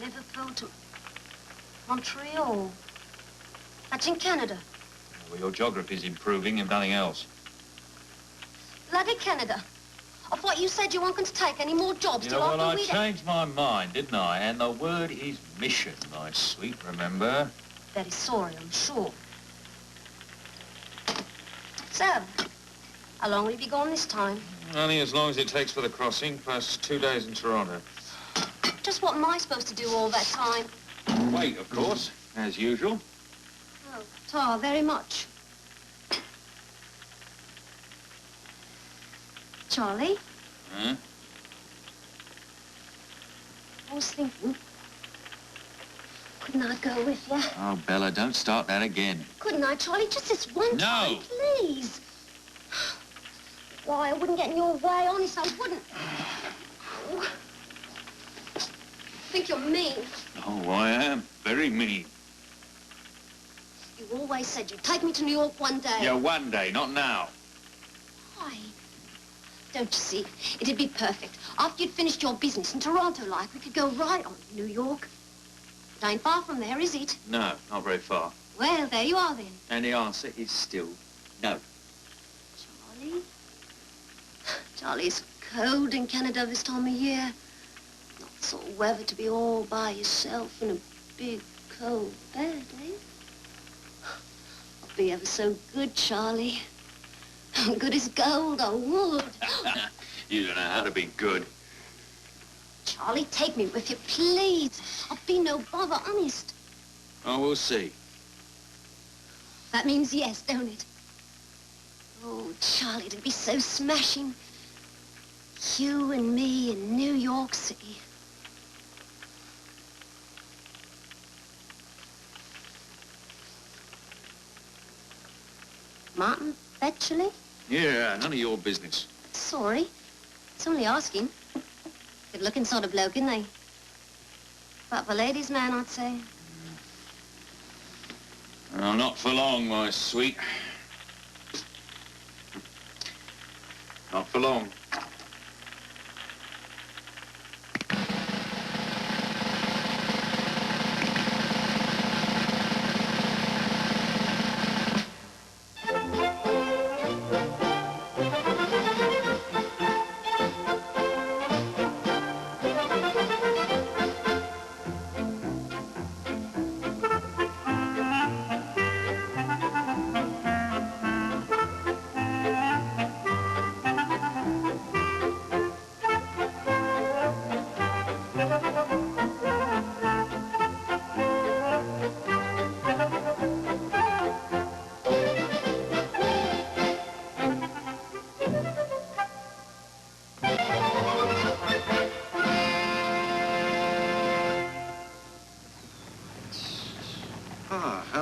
Liverpool to Montreal. That's in Canada. Well, your geography's improving, if nothing else. Bloody Canada. I thought you said you weren't going to take any more jobs till well, after I changed my mind, didn't I? And the word is mission, my sweet, remember? Very sorry, I'm sure. So, how long will you be gone this time? Only as long as it takes for the crossing, plus 2 days in Toronto. Just what am I supposed to do all that time? Wait, of course, as usual. Oh, tar, very much. Charlie? Huh? I was thinking, couldn't I go with you? Oh, Bella, don't start that again. Couldn't I, Charlie? Just this one time, please. Why, I wouldn't get in your way, honest, I wouldn't. Oh. I think you're mean. Oh, I am. Very mean. You always said you'd take me to New York one day. Yeah, one day, not now. Why? Don't you see? It'd be perfect. After you'd finished your business in Toronto, like, we could go right on to New York. It ain't far from there, is it? No, not very far. Well, there you are, then. And the answer is still no. Charlie? Charlie, it's cold in Canada this time of year. Not the sort of weather to be all by yourself in a big, cold bed, eh? I'll be ever so good, Charlie. Good as gold, I would. You don't know how to be good. Charlie, take me with you, please. I'll be no bother, honest. Oh, we'll see. That means yes, don't it? Oh, Charlie, it'd be so smashing. You and me in New York City. Martin Betcherly? Yeah, none of your business. Sorry. It's only asking. Good-looking sort of bloke, isn't he? But for ladies' man, I'd say. Oh, not for long, my sweet. Not for long.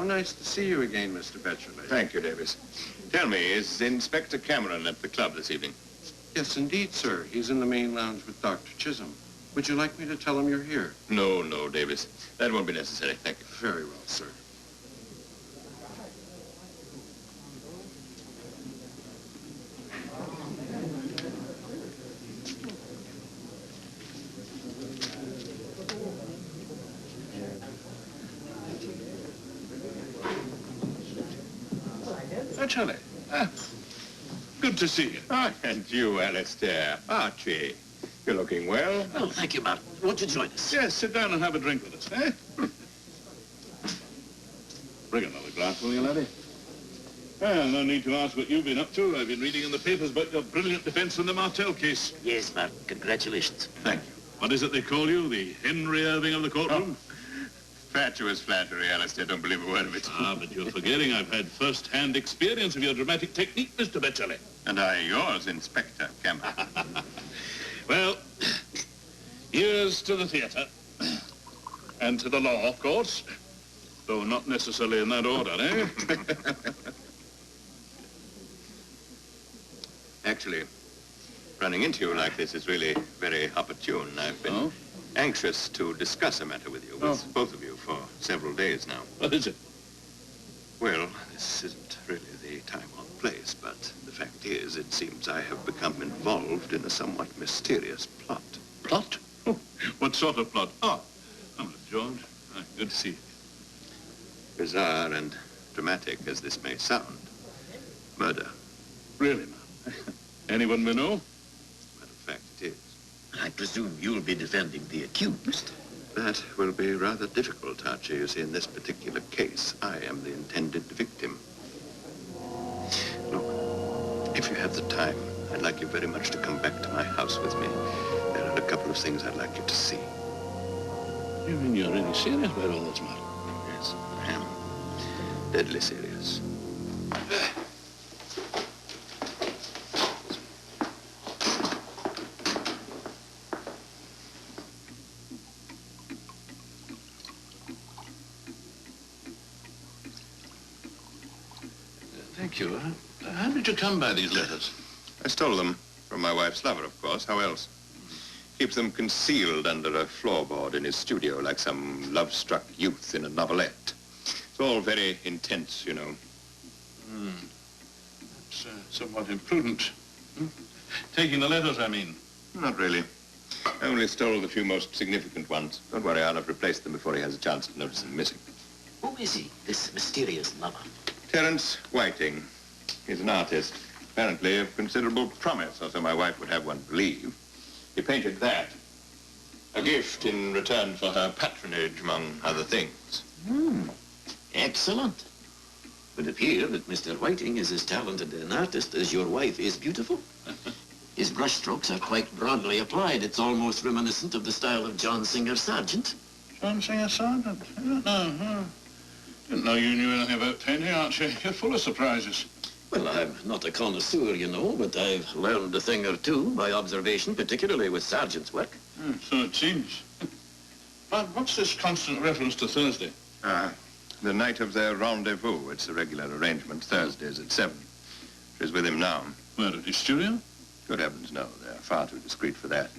Nice to see you again, Mr. Betcherly. Thank you, Davis. Tell me, is Inspector Cameron at the club this evening? Yes, indeed, sir. He's in the main lounge with Dr. Chisholm. Would you like me to tell him you're here? No, no, Davis. That won't be necessary. Thank you. Very well, sir. Betcherly. Good to see you. Ah, and you, Alistair. Archie. You're looking well. Oh, thank you, Martin. Won't you join us? Yes, sit down and have a drink with us, eh? Bring another glass. draft, will you, laddie? Well, no need to ask what you've been up to. I've been reading in the papers about your brilliant defense in the Martel case. Yes, Martin. Congratulations. Thank you. What is it they call you? The Henry Irving of the courtroom? Fatuous flattery, Alistair. Don't believe a word of it. Ah, but you're forgetting I've had first-hand experience of your dramatic technique, Mr. Betcherly. And I yours, Inspector Campbell. Well, here's to the theatre. And to the law, of course. Though not necessarily in that order, eh? Actually, running into you like this is really very opportune. I've been anxious to discuss a matter with you, with both of you, for several days now. What is it? Well, this isn't really the time or place, but the fact is, it seems I have become involved in a somewhat mysterious plot. Plot? Oh, what sort of plot? Oh, George. Good to see you. Bizarre and dramatic as this may sound, murder. Really, ma'am? Anyone we know? As a matter of fact, it is. I presume you'll be defending the accused. That will be rather difficult, Archie. You see, in this particular case, I am the intended victim. Look, if you have the time, I'd like you very much to come back to my house with me. There are a couple of things I'd like you to see. You mean you're really serious about all this, Martin? Yes, I am. Deadly serious. Thank you. How did you come by these letters? I stole them from my wife's lover, of course. How else? Keeps them concealed under a floorboard in his studio like some love-struck youth in a novelette. It's all very intense, you know. That's somewhat imprudent. Taking the letters, I mean. Not really. I only stole the few most significant ones. Don't worry, I'll have replaced them before he has a chance to notice them missing. Who is he, this mysterious lover? Terence Whiting. He's an artist, apparently of considerable promise, or so my wife would have one believe. He painted that. A gift in return for her patronage, among other things. Excellent. Would appear that Mr. Whiting is as talented an artist as your wife is beautiful. His brushstrokes are quite broadly applied. It's almost reminiscent of the style of John Singer Sargent. John Singer Sargent? I don't know. Didn't know you knew anything about painting, aren't you? You're full of surprises. Well, I'm not a connoisseur, you know, but I've learned a thing or two by observation, particularly with Sargent's work. So it seems. But what's this constant reference to Thursday? The night of their rendezvous. It's a regular arrangement. Thursdays at 7. She's with him now. Where, at his studio? Good heavens, no. They're far too discreet for that.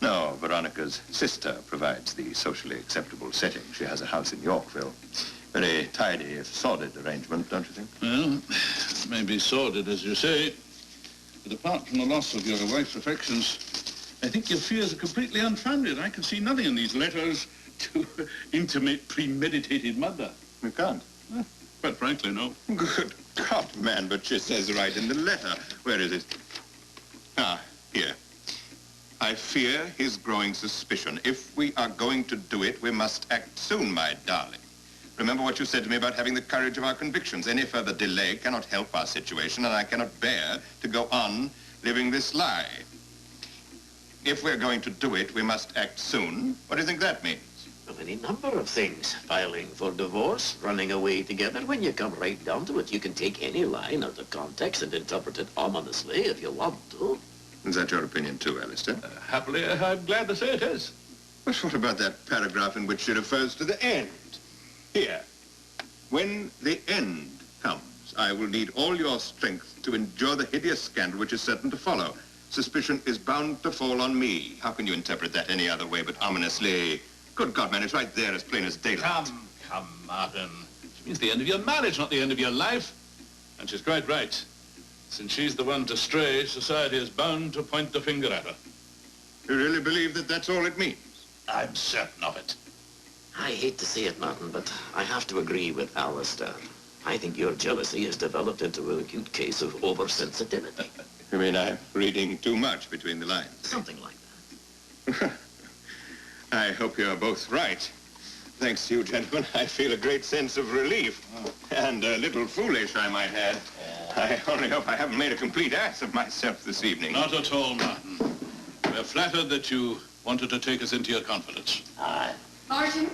No, Veronica's sister provides the socially acceptable setting. She has a house in Yorkville. Very tidy, if sordid arrangement, don't you think? Well, it may be sordid, as you say. But apart from the loss of your wife's affections, I think your fears are completely unfounded. I can see nothing in these letters to intimate premeditated murder. You can't? But frankly, no. Good God, man, but she says right in the letter. Where is it? Ah, here. I fear his growing suspicion. If we are going to do it, we must act soon, my darling. Remember what you said to me about having the courage of our convictions. Any further delay cannot help our situation, and I cannot bear to go on living this lie. If we're going to do it, we must act soon. What do you think that means? Well, any number of things. Filing for divorce, running away together. When you come right down to it, you can take any line out of context and interpret it ominously if you want to. Is that your opinion too, Alistair? Happily, I'm glad to say it is. But what about that paragraph in which she refers to the end? Here. When the end comes, I will need all your strength to endure the hideous scandal which is certain to follow. Suspicion is bound to fall on me. How can you interpret that any other way but ominously? Good God, man, it's right there as plain as daylight. Come, Martin. It means the end of your marriage, not the end of your life. And she's quite right. Since she's the one to stray, society is bound to point the finger at her. You really believe that that's all it means? I'm certain of it. I hate to say it, Martin, but I have to agree with Alistair. I think your jealousy has developed into an acute case of oversensitivity. You mean I'm reading too much between the lines? Something like that. I hope you're both right. Thanks to you, gentlemen. I feel a great sense of relief. And a little foolish, I might add. I only hope I haven't made a complete ass of myself this evening. Not at all, Martin. We're flattered that you wanted to take us into your confidence. Aye. Martin?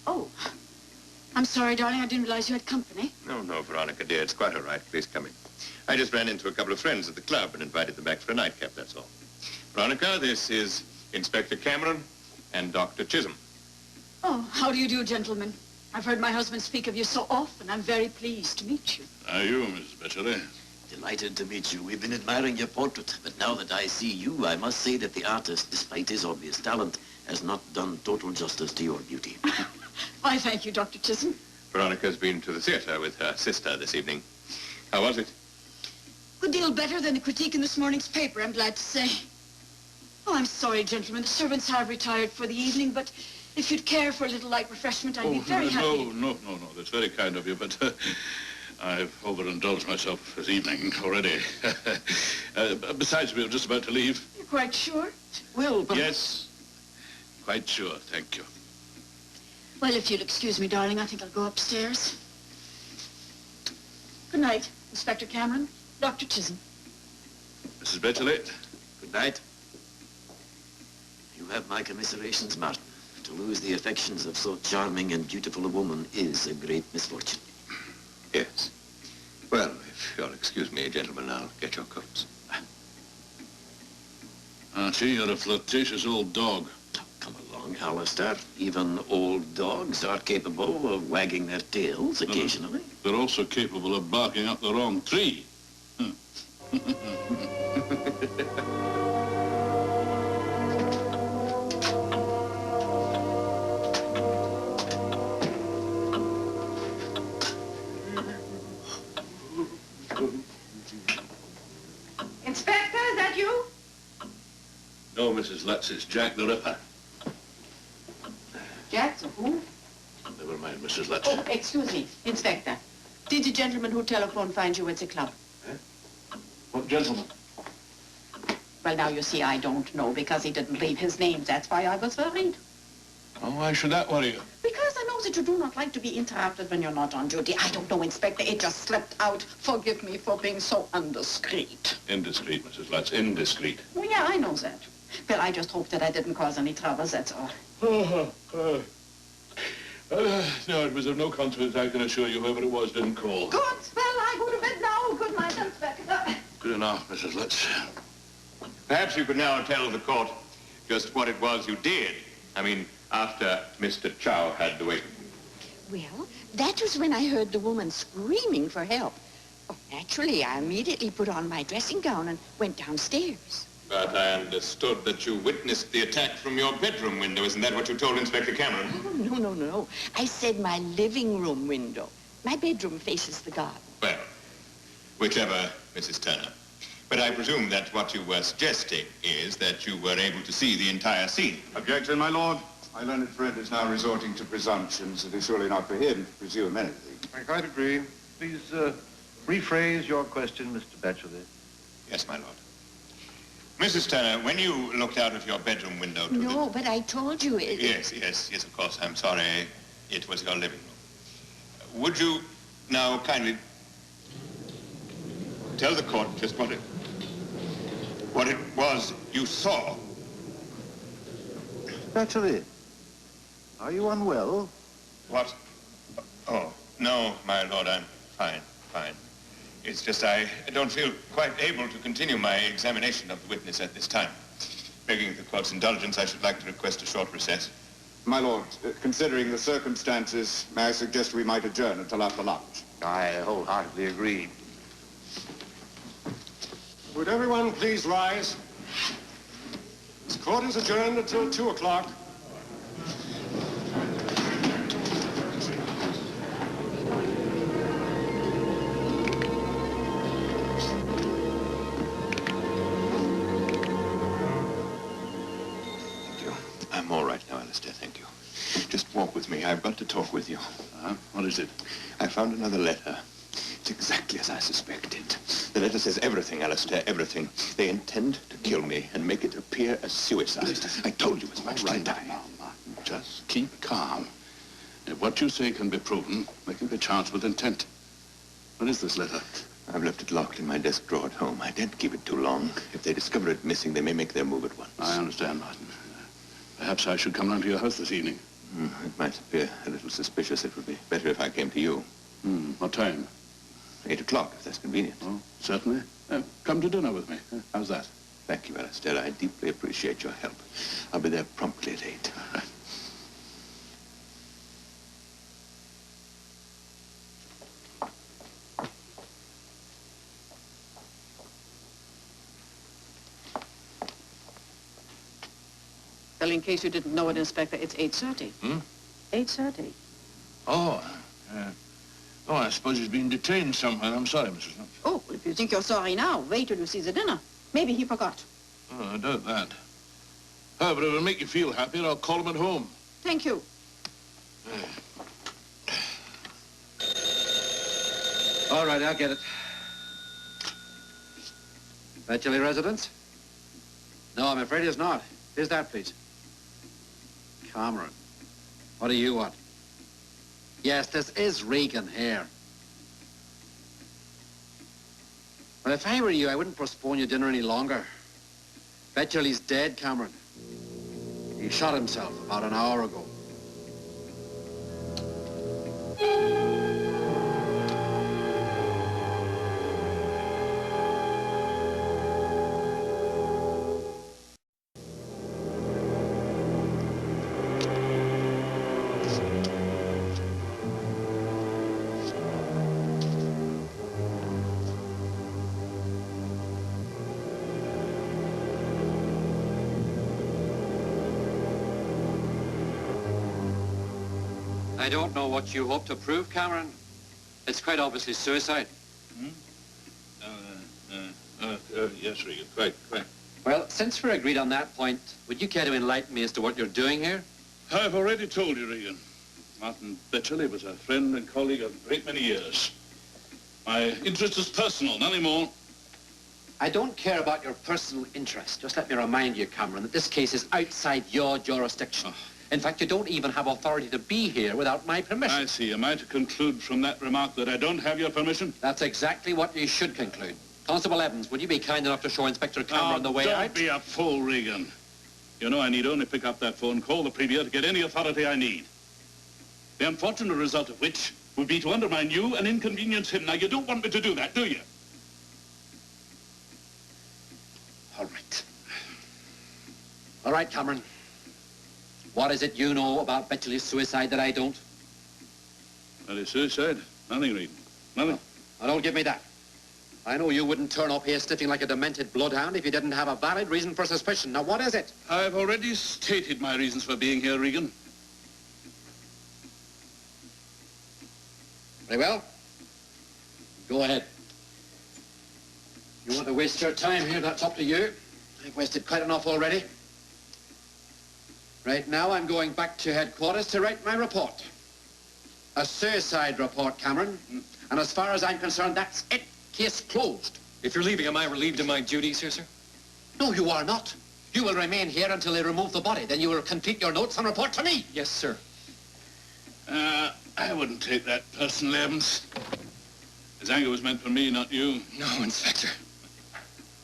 Oh, I'm sorry, darling. I didn't realize you had company. No, no, Veronica, dear. It's quite all right. Please come in. I just ran into a couple of friends at the club and invited them back for a nightcap, that's all. Veronica, this is Inspector Cameron and Dr. Chisholm. Oh, how do you do, gentlemen? I've heard my husband speak of you so often. I'm very pleased to meet you. Are you, Mrs. Betcherly? Delighted to meet you. We've been admiring your portrait, but now that I see you, I must say that the artist, despite his obvious talent, has not done total justice to your beauty. Why, thank you, Dr. Chisholm. Veronica's been to the theater with her sister this evening. How was it? Good deal better than the critique in this morning's paper, I'm glad to say. Oh, I'm sorry, gentlemen. The servants have retired for the evening, but if you'd care for a little light refreshment, I'd be very happy. No. That's very kind of you, but I've overindulged myself this evening already. Besides, we were just about to leave. You're quite sure? Well, but... Yes, quite sure, thank you. Well, if you'll excuse me, darling, I think I'll go upstairs. Good night, Inspector Cameron. Dr. Chisholm. Mrs. Betcherly? Good night. You have my commiserations, Martin. To lose the affections of so charming and beautiful a woman is a great misfortune. Yes. Well, if you'll excuse me, gentlemen, I'll get your coats. Archie, you're a flirtatious old dog. Oh, come along, Alistair. Even old dogs are capable of wagging their tails occasionally. They're also capable of barking up the wrong tree. Inspector, is that you? No, Mrs. Lutz, it's Jack the Ripper. Jack, the who? Never mind, Mrs. Lutz. Oh, excuse me, Inspector. Did the gentleman who telephoned find you at the club? What gentleman? Well, now, you see, I don't know because he didn't leave his name. That's why I was worried. Oh, why should that worry you? Because I know that you do not like to be interrupted when you're not on duty. I don't know, Inspector. It just slipped out. Forgive me for being so indiscreet. Indiscreet, Mrs. Lutz, indiscreet. Oh, yeah, I know that. Well, I just hope that I didn't cause any troubles, that's all. No, it was of no consequence, I can assure you, whoever it was didn't call. Good. Well, I go to bed now. Good night, Inspector. Good enough, Mrs. Lutz. Perhaps you could now tell the court just what it was you did. I mean, after Mr. Chow had the wake. Well, that was when I heard the woman screaming for help. Oh, naturally, I immediately put on my dressing gown and went downstairs. But I understood that you witnessed the attack from your bedroom window. Isn't that what you told Inspector Cameron? Oh, no. I said my living room window. My bedroom faces the garden. Well, whichever, Mrs. Turner. But I presume that what you were suggesting is that you were able to see the entire scene. Objection, my lord. My learned friend is now resorting to presumptions. It is surely not for him to presume anything. I quite agree. Please rephrase your question, Mr. Betcherly. Yes, my lord. Mrs. Turner, when you looked out of your bedroom window to No, but I told you it... Yes, of course. I'm sorry. It was your living room. Would you now kindly tell the court just what it was you saw? Betcherly, are you unwell? What? Oh, no, my lord, I'm fine. It's just I don't feel quite able to continue my examination of the witness at this time. Begging the court's indulgence, I should like to request a short recess. My lord, considering the circumstances, may I suggest we might adjourn until after lunch? I wholeheartedly agree. Would everyone please rise? This court is adjourned until 2 o'clock. I'm all right now, Alistair, thank you. Just walk with me. I've got to talk with you. What is it? I found another letter. It's exactly as I suspected. The letter says everything, Alistair, everything. They intend to kill me and make it appear as suicide. I told you as much, didn't I? Now, Martin, just keep calm. If what you say can be proven, they can be charged with intent. What is this letter? I've left it locked in my desk drawer at home. I daren't keep it too long. If they discover it missing, they may make their move at once. I understand, Martin. Perhaps I should come round to your house this evening. It might appear a little suspicious. It would be better if I came to you. What time? 8 o'clock, if that's convenient. Oh, certainly. Come to dinner with me. How's that? Thank you, Alistair. I deeply appreciate your help. I'll be there promptly at 8. Well, in case you didn't know it, Inspector, it's 8:30. 8:30. Oh, I suppose he's been detained somewhere. I'm sorry, Mrs. Lutz. Oh, well, if you think you're sorry now, wait till you see the dinner. Maybe he forgot. Oh, I doubt that. However, if it'll make you feel happier, I'll call him at home. Thank you. All right, I'll get it. Betcherly residence? No, I'm afraid it's not. Who's that, please? Cameron. What do you want? Yes, this is Regan here. Well, if I were you, I wouldn't postpone your dinner any longer. Betcherly's dead, Cameron. He shot himself about an hour ago. I don't know what you hope to prove, Cameron. It's quite obviously suicide. Yes, Regan, quite. Well, since we're agreed on that point, would you care to enlighten me as to what you're doing here? I've already told you, Regan. Martin Betcherly was a friend and colleague of a great many years. My interest is personal, nothing more. I don't care about your personal interest. Just let me remind you, Cameron, that this case is outside your jurisdiction. In fact, you don't even have authority to be here without my permission. I see. Am I to conclude from that remark that I don't have your permission? That's exactly what you should conclude. Constable Evans, would you be kind enough to show Inspector Cameron the way out? Don't be a fool, Regan. You know, I need only pick up that phone, call the Premier to get any authority I need. The unfortunate result of which would be to undermine you and inconvenience him. Now, you don't want me to do that, do you? All right. All right, Cameron. What is it you know about Betcherly's suicide that I don't? That is suicide? Nothing, Regan. Nothing. Now, don't give me that. I know you wouldn't turn up here sniffing like a demented bloodhound if you didn't have a valid reason for suspicion. Now, what is it? I've already stated my reasons for being here, Regan. Very well. Go ahead. You want to waste your time here, that's up to you. I've wasted quite enough already. Right now, I'm going back to headquarters to write my report. A suicide report, Cameron. And as far as I'm concerned, that's it. Case closed. If you're leaving, am I relieved of my duties here, sir? No, you are not. You will remain here until they remove the body. Then you will complete your notes and report to me. Yes, sir. I wouldn't take that personally, Evans. His anger was meant for me, not you. No, Inspector.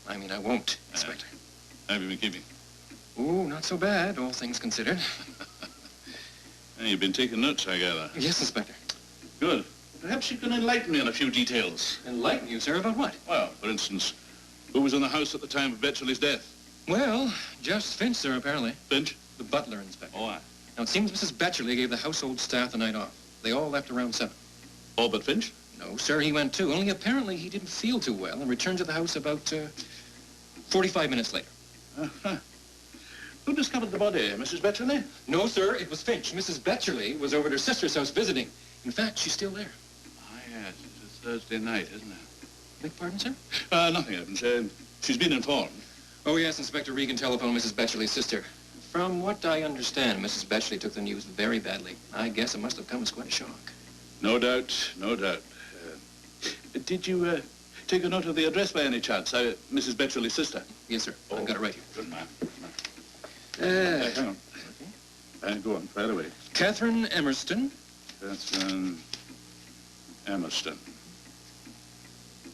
I mean, I won't, Inspector. How have you been keeping? Oh, not so bad, all things considered. You've been taking notes, I gather. Yes, Inspector. Good. Perhaps you can enlighten me on a few details. Enlighten you, sir, about what? Well, for instance, who was in the house at the time of Betcherly's death? Well, just Finch, sir, apparently. Finch? The butler, Inspector. Oh, aye. Now, it seems Mrs. Betcherly gave the household staff the night off. They all left around 7. All but Finch? No, sir, he went too. Only apparently he didn't feel too well and returned to the house about 45 minutes later. Uh-huh. Who discovered the body, Mrs. Betcherly? No, sir, it was Finch. Mrs. Betcherly was over at her sister's house visiting. In fact, she's still there. Ah, yes. It's a Thursday night, isn't it? Beg pardon, sir? Nothing, Evans. She's been informed. Oh, yes, Inspector Regan telephoned Mrs. Betcherly's sister. From what I understand, Mrs. Betcherly took the news very badly. I guess it must have come as quite a shock. No doubt, no doubt. Did you take a note of the address by any chance? Mrs. Betcherly's sister. Yes, sir. I've got it right here. Good man. Hang on. Go on, fire away. Catherine Emerston. Catherine Emerston.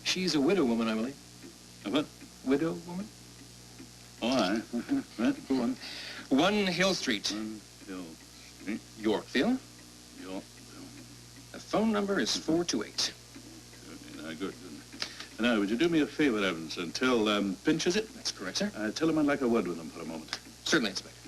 She's a widow woman, I believe. A what? Widow woman? Oh, aye. Right, go on. 1 Hill Street. 1 Hill Street. Yorkville. Yorkville. The phone number is 428. Good. Now, would you do me a favor, Evans, and tell Pinch, is it? That's correct, sir. Tell him I'd like a word with him for a moment. Certainly, Inspector.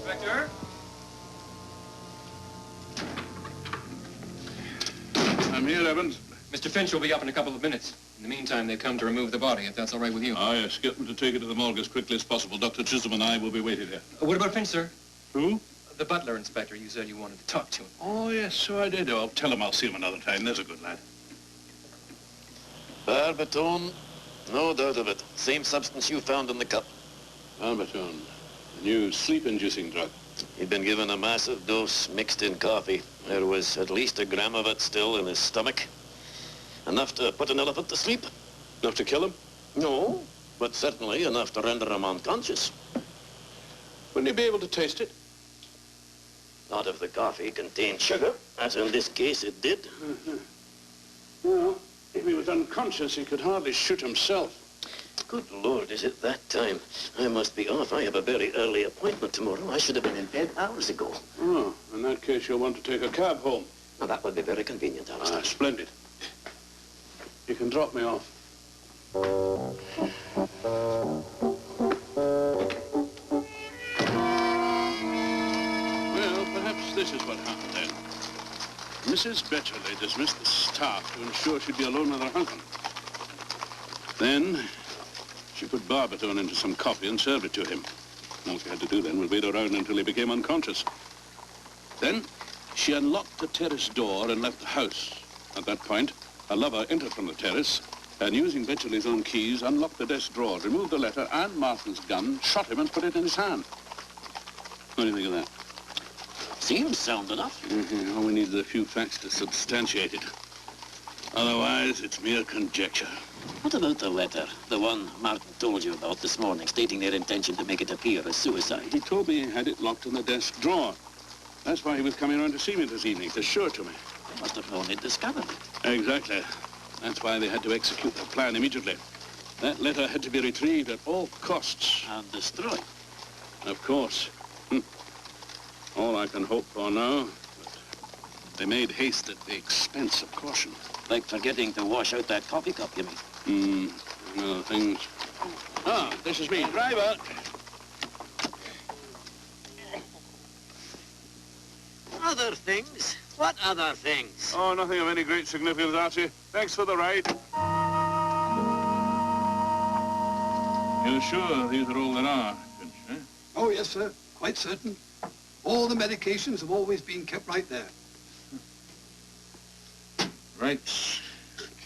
Inspector? I'm here, Evans. Mr. Finch will be up in a couple of minutes. In the meantime, they've come to remove the body, if that's all right with you. Ah, yes. Get them to take it to the morgue as quickly as possible. Dr. Chisholm and I will be waiting here. What about Finch, sir? Who? The butler, Inspector. You said you wanted to talk to him. Oh, yes, so I did. I'll tell him I'll see him another time. There's a good lad. Barbiton, no doubt of it. Same substance you found in the cup. Barbiton, a new sleep-inducing drug. He'd been given a massive dose mixed in coffee. There was at least a gram of it still in his stomach. Enough to put an elephant to sleep. Enough to kill him? No, but certainly enough to render him unconscious. Wouldn't he be able to taste it? Not if the coffee contained sugar, as in this case it did. Well, if he was unconscious, he could hardly shoot himself. Good Lord, is it that time? I must be off. I have a very early appointment tomorrow. I should have been in bed hours ago. Oh, in that case, you'll want to take a cab home. Now, that would be very convenient, Alistair. Ah, splendid. You can drop me off. Well, perhaps this is what happened then. Mrs. Betcherly dismissed the staff to ensure she'd be alone with her husband. Then, she put barbiton into some coffee and served it to him. All she had to do then was wait around until he became unconscious. Then, she unlocked the terrace door and left the house. At that point, her lover entered from the terrace and, using Betcherly's own keys, unlocked the desk drawer, removed the letter and Martin's gun, shot him and put it in his hand. What do you think of that? Seems sound enough. All we need is a few facts to substantiate it. Otherwise, it's mere conjecture. What about the letter? The one Martin told you about this morning, stating their intention to make it appear as suicide. He told me he had it locked in the desk drawer. That's why he was coming around to see me this evening, to show it to me. They must have known he'd discovered it. Exactly. That's why they had to execute their plan immediately. That letter had to be retrieved at all costs. And destroyed. Of course. All I can hope for now, but they made haste at the expense of caution. Like forgetting to wash out that coffee cup, you mean? Other things. Ah, this is me. Driver! Other things? What other things? Oh, nothing of any great significance, Archie. Thanks for the ride. You're sure these are all there are, Finch, eh? Oh, yes, sir. Quite certain. All the medications have always been kept right there. Right.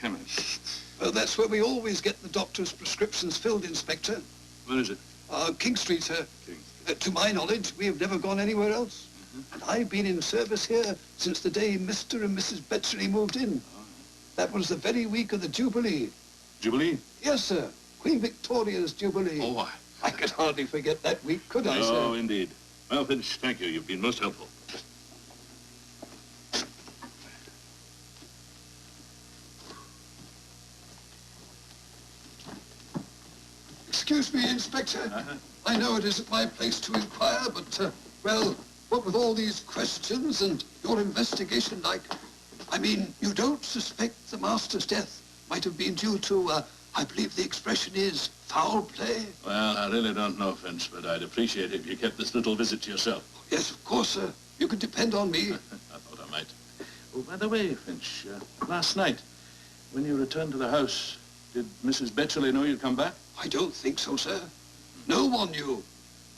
Chemist. Well, that's where we always get the doctor's prescriptions filled, Inspector. Where is it? King Street, sir. King Street. To my knowledge, we have never gone anywhere else. And I've been in service here since the day Mr. and Mrs. Betcherly moved in. That was the very week of the Jubilee. Jubilee? Yes, sir. Queen Victoria's Jubilee. Oh, why? I could hardly forget that week, could I, sir? Oh, indeed. Well, Finch, thank you. You've been most helpful. Excuse me, Inspector. I know it isn't my place to inquire, but, well, what with all these questions and your investigation like, I mean, you don't suspect the master's death might have been due to, I believe the expression is foul play? Well, I really don't know, Finch, but I'd appreciate it if you kept this little visit to yourself. Yes, of course, sir. You can depend on me. I thought I might. Oh, by the way, Finch, last night, when you returned to the house, did Mrs. Betcherly know you'd come back? I don't think so, sir. No one knew.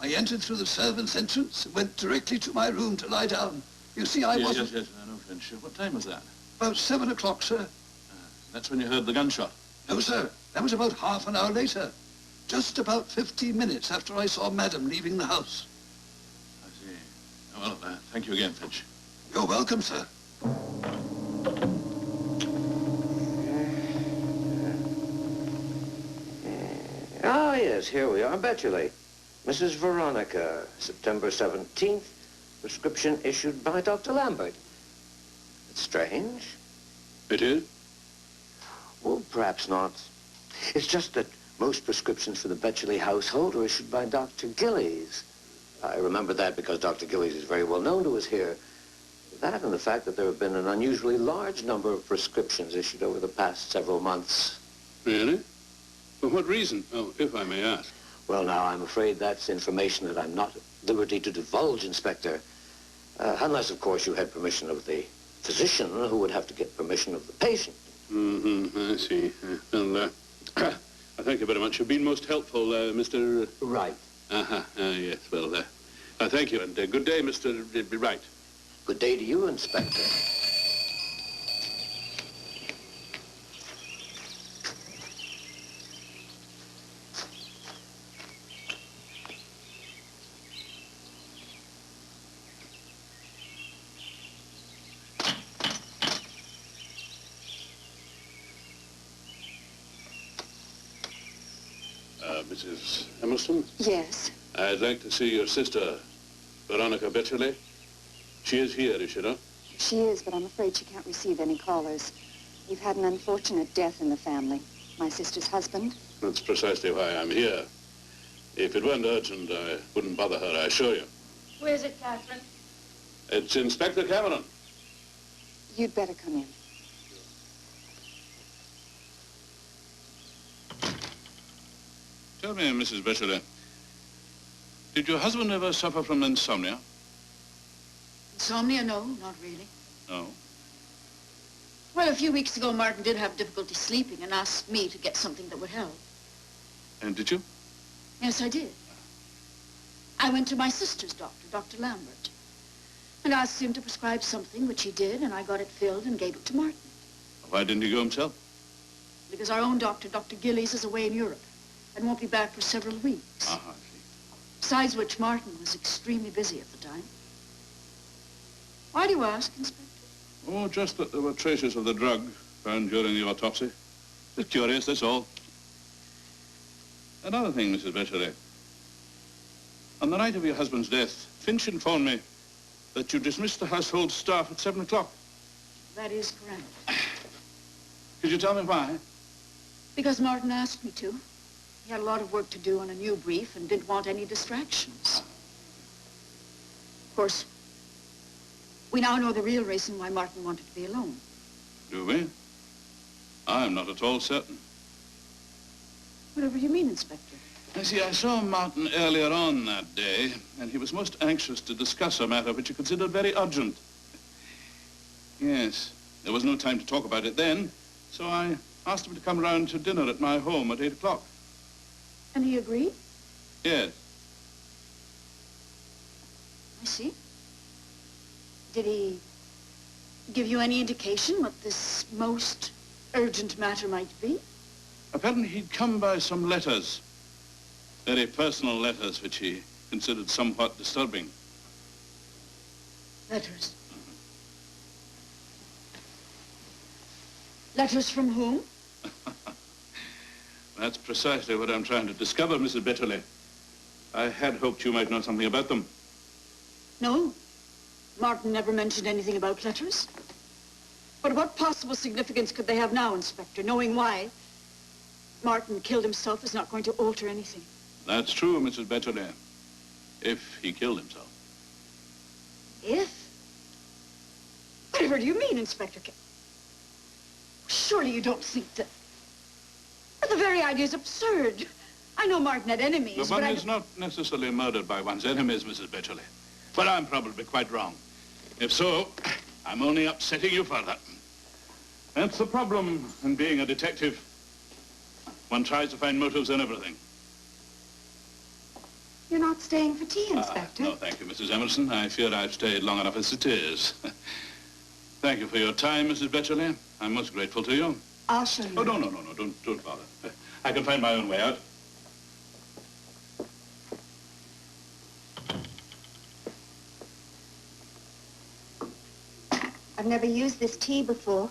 I entered through the servants' entrance and went directly to my room to lie down. You see, I wasn't... Yes, I know, Finch. What time was that? About 7 o'clock, sir. That's when you heard the gunshot? No, sir. That was about half an hour later. Just about 15 minutes after I saw Madam leaving the house. I see. Well, thank you again, Finch. You're welcome, sir. Ah, yes, here we are. Betcherly. Mrs. Veronica, September 17th. Prescription issued by Dr. Lambert. It's strange. It is? Well, perhaps not. It's just that most prescriptions for the Betcherly household are issued by Dr. Gillies. I remember that because Dr. Gillies is very well known to us here. That and the fact that there have been an unusually large number of prescriptions issued over the past several months. Really? For what reason? Oh, if I may ask. Well, now, I'm afraid that's information that I'm not at liberty to divulge, Inspector. Unless, of course, you had permission of the physician, who would have to get permission of the patient. I see. Well, I thank you very much. You've been most helpful, Mr... Right. Yes, well, thank you, and good day, Mr. Wright. Good day to you, Inspector. Mrs. Emerson? Yes. I'd like to see your sister, Veronica Betcherly. She is here, is she not? She is, but I'm afraid she can't receive any callers. We've had an unfortunate death in the family. My sister's husband. That's precisely why I'm here. If it weren't urgent, I wouldn't bother her, I assure you. Where's it, Catherine? It's Inspector Cameron. You'd better come in. Tell me, Mrs. Betcherly, did your husband ever suffer from insomnia? Insomnia? No, not really. No. Well, a few weeks ago, Martin did have difficulty sleeping and asked me to get something that would help. And did you? Yes, I did. I went to my sister's doctor, Dr. Lambert, and asked him to prescribe something, which he did, and I got it filled and gave it to Martin. Why didn't he go himself? Because our own doctor, Dr. Gillies, is away in Europe and won't be back for several weeks. Ah, I see. Besides which, Martin was extremely busy at the time. Why do you ask, Inspector? Oh, just that there were traces of the drug found during the autopsy. Just curious, that's all. Another thing, Mrs. Betcherly. On the night of your husband's death, Finch informed me that you dismissed the household staff at 7 o'clock. That is correct. Could you tell me why? Because Martin asked me to. He had a lot of work to do on a new brief and didn't want any distractions. Of course, we now know the real reason why Martin wanted to be alone. Do we? I'm not at all certain. Whatever you mean, Inspector. You see, I saw Martin earlier on that day, and he was most anxious to discuss a matter which he considered very urgent. Yes, there was no time to talk about it then, so I asked him to come round to dinner at my home at 8 o'clock. And he agreed? Yes. I see. Did he give you any indication what this most urgent matter might be? Apparently he'd come by some letters. Very personal letters, which he considered somewhat disturbing. Letters? Letters from whom? That's precisely what I'm trying to discover, Mrs. Betcherly. I had hoped you might know something about them. No. Martin never mentioned anything about letters. But what possible significance could they have now, Inspector? Knowing why Martin killed himself is not going to alter anything. That's true, Mrs. Betcherly. If he killed himself. If? Whatever do you mean, Inspector Surely you don't think that... The very idea is absurd. I know Martin had enemies, But one but is not necessarily murdered by one's enemies, Mrs. Betcherly. But I'm probably quite wrong. If so, I'm only upsetting you further. That's the problem in being a detective. One tries to find motives in everything. You're not staying for tea, Inspector? No, thank you, Mrs. Emerson. I fear I've stayed long enough as it is. Thank you for your time, Mrs. Betcherly. I'm most grateful to you. I'll show you. Oh, no, don't bother. I can find my own way out. I've never used this tea before.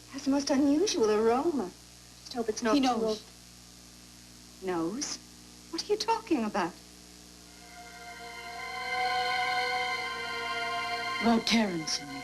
It has the most unusual aroma. Just hope it's not He too knows. old. Knows? What are you talking about? about Terence and me.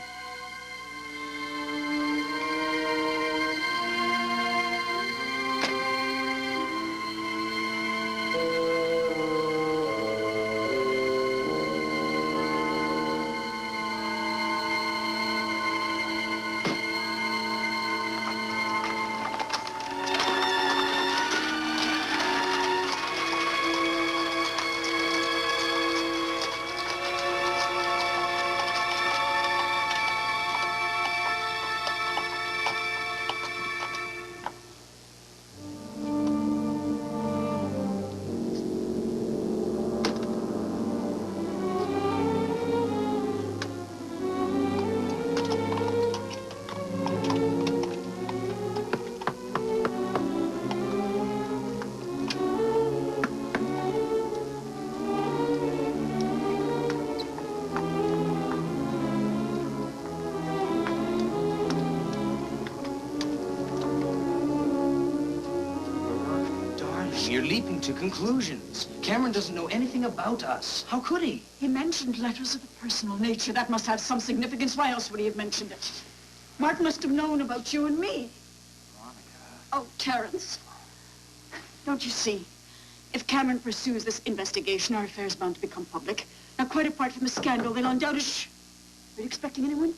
You're leaping to conclusions. Cameron doesn't know anything about us. How could he? He mentioned letters of a personal nature. That must have some significance. Why else would he have mentioned it? Martin must have known about you and me. Veronica, Oh, Terence. Don't you see? If Cameron pursues this investigation, our affair's bound to become public. Now, quite apart from the scandal, they'll undoubtedly... Are you expecting anyone?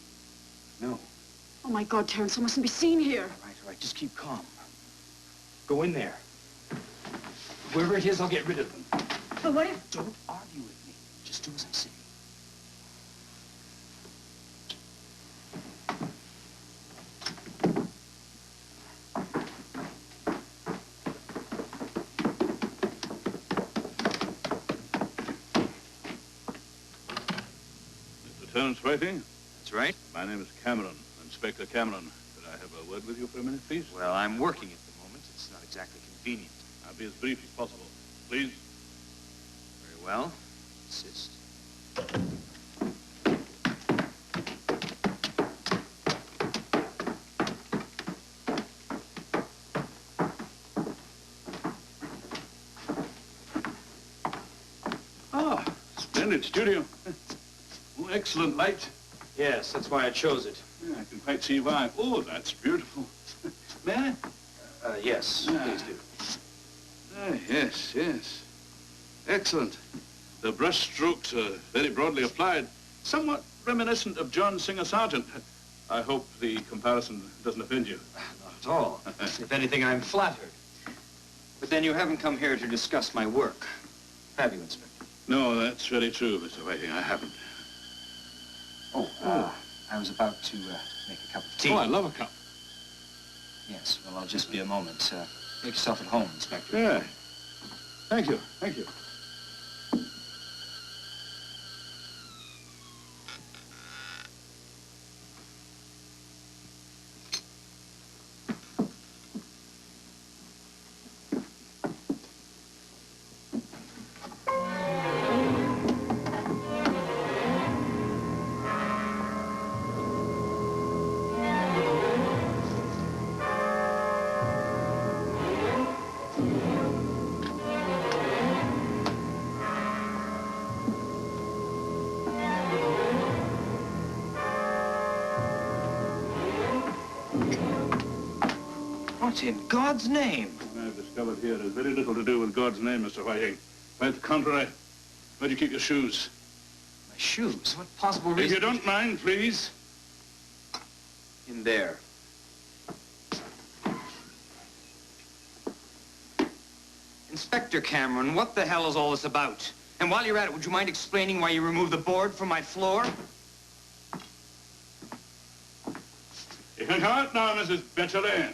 No. Oh, my God, Terence, I mustn't be seen here. All right, just keep calm. Go in there. Whoever it is, I'll get rid of them. But what if... Don't argue with me. Just do as I say. Terence Whiting? That's right. My name is Cameron, Inspector Cameron. Could I have a word with you for a minute, please? Well, I'm working at the moment. It's not exactly convenient. I'll be as brief as possible. Please? Very well. Insist. Ah, splendid studio. Oh, excellent light. Yes, that's why I chose it. Yeah, I can quite see why. Oh, that's beautiful. May I? Yes, please do. Yes. Excellent. The brush strokes are very broadly applied, somewhat reminiscent of John Singer Sargent. I hope the comparison doesn't offend you. Not at all. If anything, I'm flattered. But then you haven't come here to discuss my work, have you, Inspector? No, that's very true, Mr. Whiting. I haven't. I was about to make a cup of tea. Oh, I love a cup. Yes, well, I'll just be a moment. Make yourself at home, Inspector. Yeah. Thank you. What in God's name? What I've discovered here has very little to do with God's name, Mr. Whiting. Quite the contrary. Where do you keep your shoes? My shoes? What possible reason? If you don't mind, please. In there. Inspector Cameron, what the hell is all this about? And while you're at it, would you mind explaining why you removed the board from my floor? You can come out now, Mrs. Betcherly.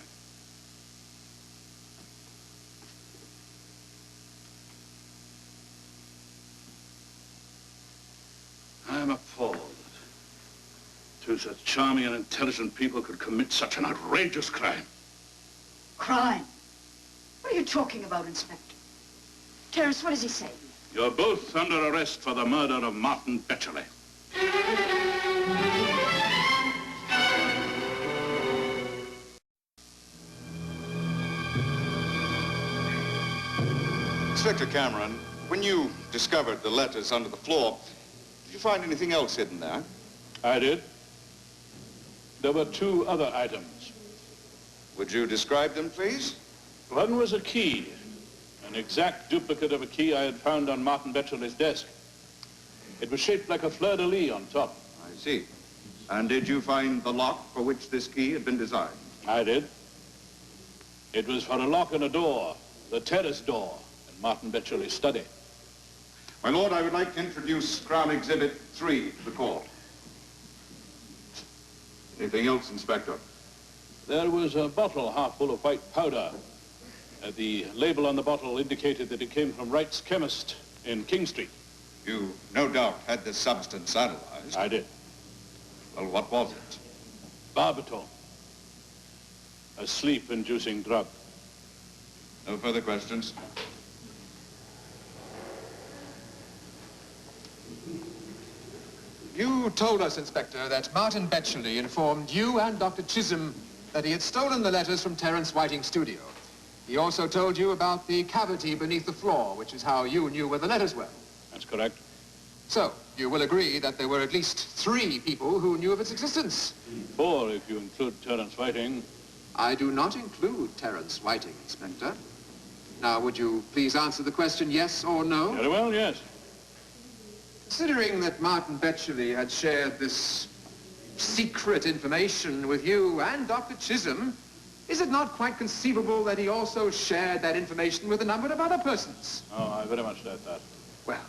I'm appalled that two such charming and intelligent people could commit such an outrageous crime. Crime? What are you talking about, Inspector? Terence, what does he say? You're both under arrest for the murder of Martin Betcherly. Inspector Cameron, when you discovered the letters under the floor, did you find anything else hidden there? I did. There were two other items. Would you describe them, please? One was a key, an exact duplicate of a key I had found on Martin Betcherly's desk. It was shaped like a fleur-de-lis on top. I see. And did you find the lock for which this key had been designed? I did. It was for a lock on a door, the terrace door, in Martin Betcherly's study. My lord, I would like to introduce Crown Exhibit 3 to the court. Anything else, Inspector? There was a bottle half full of white powder. The label on the bottle indicated that it came from Wright's chemist in King Street. You no doubt had this substance analyzed. I did. Well, what was it? Barbital. A sleep-inducing drug. No further questions? You told us, Inspector, that Martin Betcherly informed you and Dr. Chisholm that he had stolen the letters from Terence Whiting's studio. He also told you about the cavity beneath the floor, which is how you knew where the letters were. That's correct. So, you will agree that there were at least 3 people who knew of its existence. 4, if you include Terence Whiting. I do not include Terence Whiting, Inspector. Now, would you please answer the question yes or no? Very well, yes. Considering that Martin Betcherly had shared this secret information with you and Dr. Chisholm, is it not quite conceivable that he also shared that information with a number of other persons? Oh, I very much doubt that. Well,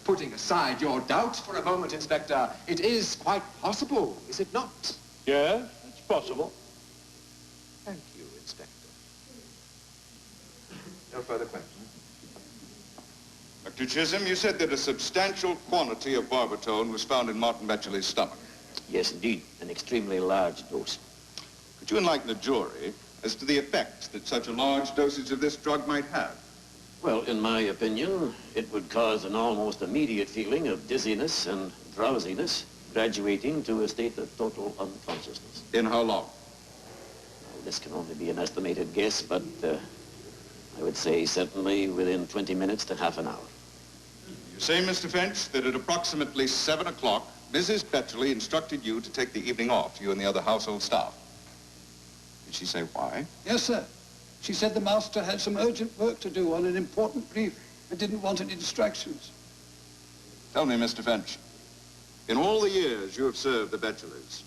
putting aside your doubt for a moment, Inspector, it is quite possible, is it not? Yes, it's possible. Thank you, Inspector. No further questions? Dr. Chisholm, you said that a substantial quantity of barbiturate was found in Martin Betcherly's stomach. Yes, indeed. An extremely large dose. Could you enlighten the jury as to the effects that such a large dosage of this drug might have? Well, in my opinion, it would cause an almost immediate feeling of dizziness and drowsiness, graduating to a state of total unconsciousness. In how long? Well, this can only be an estimated guess, but I would say certainly within 20 minutes to half an hour. You say, Mr. Finch, that at approximately 7 o'clock, Mrs. Betcherly instructed you to take the evening off, you and the other household staff. Did she say why? Yes, sir. She said the master had some urgent work to do on an important brief and didn't want any distractions. Tell me, Mr. Finch, in all the years you have served the Betcherleys,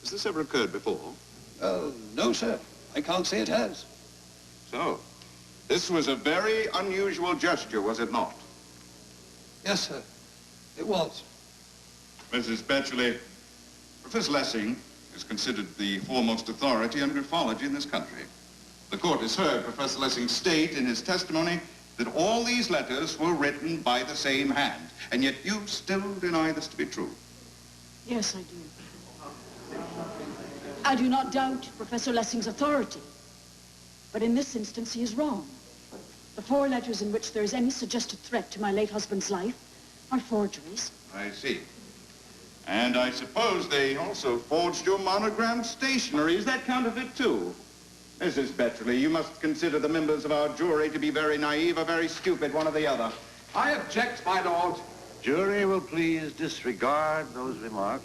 has this ever occurred before? No, sir. I can't say it has. So, this was a very unusual gesture, was it not? Yes, sir. It was. Mrs. Betcherly, Professor Lessing is considered the foremost authority on graphology in this country. The court has heard Professor Lessing state in his testimony that all these letters were written by the same hand, and yet you still deny this to be true. Yes, I do. I do not doubt Professor Lessing's authority, but in this instance he is wrong. The 4 letters in which there is any suggested threat to my late husband's life are forgeries. I see. And I suppose they also forged your monogrammed stationery. Is that counterfeit, too? Mrs. Betcherly, you must consider the members of our jury to be very naive or very stupid, one or the other. I object, my lord. Jury will please disregard those remarks.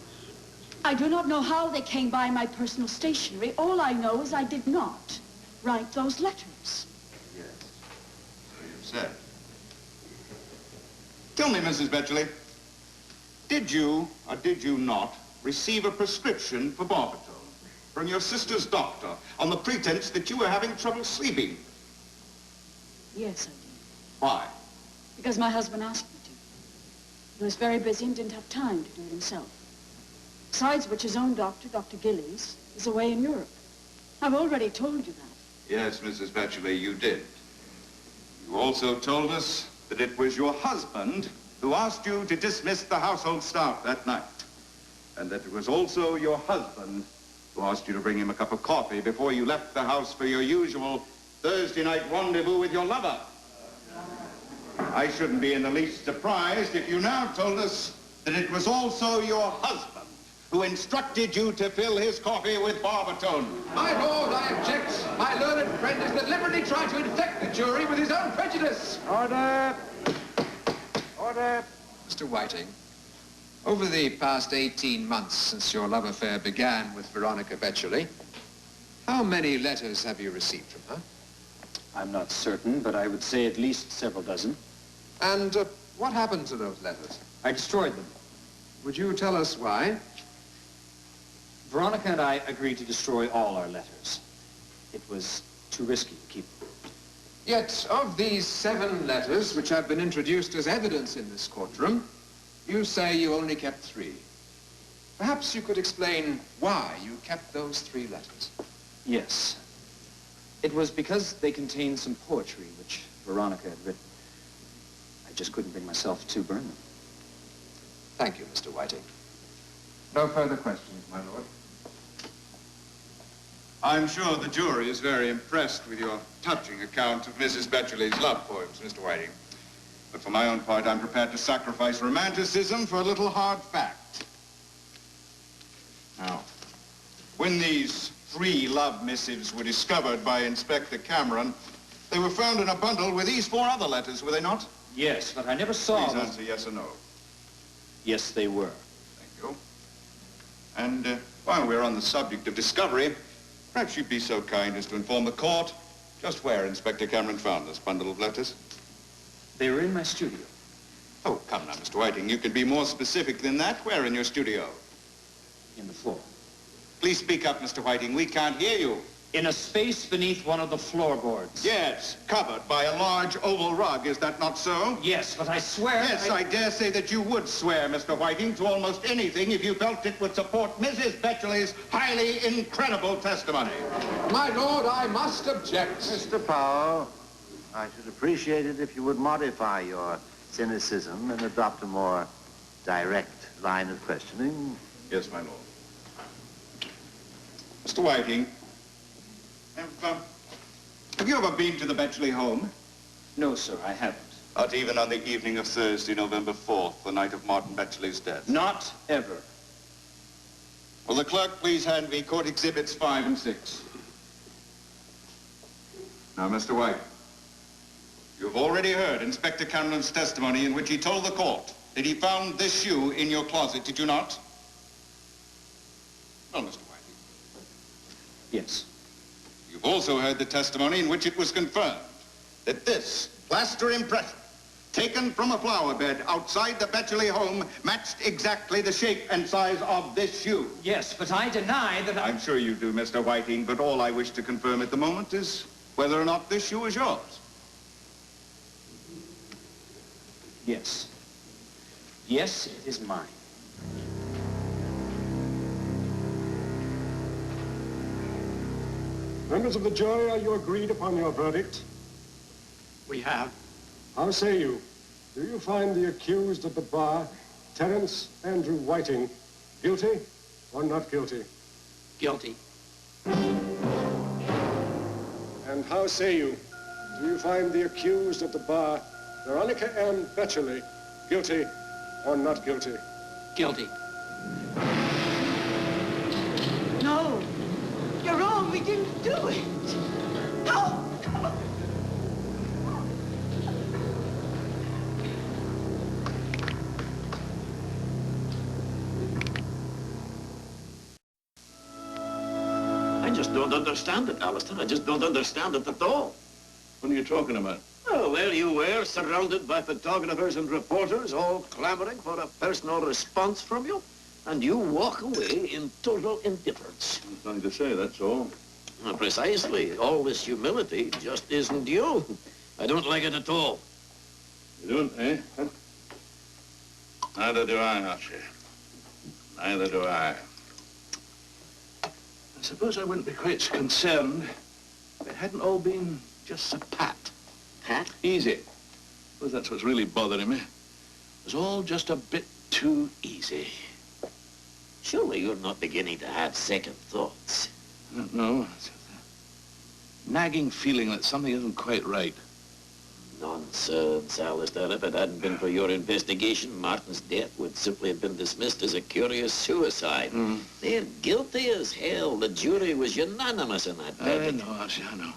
I do not know how they came by my personal stationery. All I know is I did not write those letters. Yes, so you've said. Tell me, Mrs. Betcherly, did you or did you not receive a prescription for barbiturate from your sister's doctor on the pretense that you were having trouble sleeping? Yes, I did. Why? Because my husband asked me to. He was very busy and didn't have time to do it himself. Besides which, his own doctor, Dr. Gillies, is away in Europe. I've already told you that. Yes, Mrs. Betcherly, you did. You also told us that it was your husband who asked you to dismiss the household staff that night. And that it was also your husband who asked you to bring him a cup of coffee before you left the house for your usual Thursday night rendezvous with your lover. I shouldn't be in the least surprised if you now told us that it was also your husband who instructed you to fill his coffee with barbiturate. My lord, I object. My learned friend is deliberately trying to infect the jury with his own prejudice. Order! Order! Mr. Whiting, over the past 18 months since your love affair began with Veronica Betcherly, how many letters have you received from her? I'm not certain, but I would say at least several dozen. And what happened to those letters? I destroyed them. Would you tell us why? Veronica and I agreed to destroy all our letters. It was too risky to keep them. Yet, of these 7 letters which have been introduced as evidence in this courtroom, you say you only kept 3. Perhaps you could explain why you kept those 3 letters. Yes. It was because they contained some poetry which Veronica had written. I just couldn't bring myself to burn them. Thank you, Mr. Whiting. No further questions, my lord. I'm sure the jury is very impressed with your touching account of Mrs. Betcherly's love poems, Mr. Whiting. But for my own part, I'm prepared to sacrifice romanticism for a little hard fact. Now, when these 3 love missives were discovered by Inspector Cameron, they were found in a bundle with these 4 other letters, were they not? Yes, but I never saw Please them. answer yes or no. Yes, they were. Thank you. And while we're on the subject of discovery, Perhaps you'd be so kind as to inform the court just where Inspector Cameron found this bundle of letters. They were in my studio. Oh, come now, Mr. Whiting. You could be more specific than that. Where in your studio? In the floor. Please speak up, Mr. Whiting. We can't hear you. In a space beneath one of the floorboards. Yes, covered by a large oval rug. Is that not so? Yes, but I swear... Yes, I dare say that you would swear, Mr. Whiting, to almost anything if you felt it would support Mrs. Betcherly's highly incredible testimony. My lord, I must object. Mr. Powell, I should appreciate it if you would modify your cynicism and adopt a more direct line of questioning. Yes, my lord. Mr. Whiting, have you ever been to the Betcherly home? No, sir, I haven't. Not even on the evening of Thursday, November 4th, the night of Martin Betcherly's death? Not ever. Will the clerk please hand me court exhibits 5 and 6? Now, Mr. White, you've already heard Inspector Cameron's testimony in which he told the court that he found this shoe in your closet, did you not? Well, Mr. Whiting. Yes. You've also heard the testimony in which it was confirmed that this plaster impression taken from a flower bed outside the Betcherly home matched exactly the shape and size of this shoe. Yes, but I deny that I'm sure you do, Mr. Whiting, but all I wish to confirm at the moment is whether or not this shoe is yours. Yes. Yes, it is mine. Members of the jury, are you agreed upon your verdict? We have. How say you? Do you find the accused at the bar, Terence Andrew Whiting, guilty or not guilty? Guilty. And how say you? Do you find the accused at the bar, Veronica M. Betcherly, guilty or not guilty? Guilty. No, you're wrong. We didn't do it. No. I just don't understand it, Alistair. I just don't understand it at all. What are you talking about? Well, there you were, surrounded by photographers and reporters, all clamoring for a personal response from you, and you walk away in total indifference. Nothing to say, that's all. Well, precisely. All this humility just isn't you. I don't like it at all. You don't, eh? Huh? Neither do I, Archie. Neither do I. I suppose I wouldn't be quite so concerned if it hadn't all been just so pat. Pat? Easy. Well, that's what's really bothering me. It was all just a bit too easy. Surely you're not beginning to have second thoughts. I don't know. It's a nagging feeling that something isn't quite right. Nonsense, Alistair. If it hadn't been for your investigation, Martin's death would simply have been dismissed as a curious suicide. They're guilty as hell. The jury was unanimous in that verdict. I know, Archie, I know.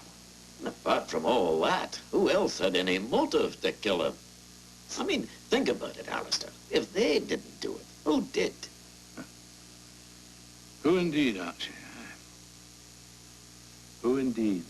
And apart from all that, who else had any motive to kill him? I mean, think about it, Alistair. If they didn't do it, who did? Who indeed, Archie? Who indeed?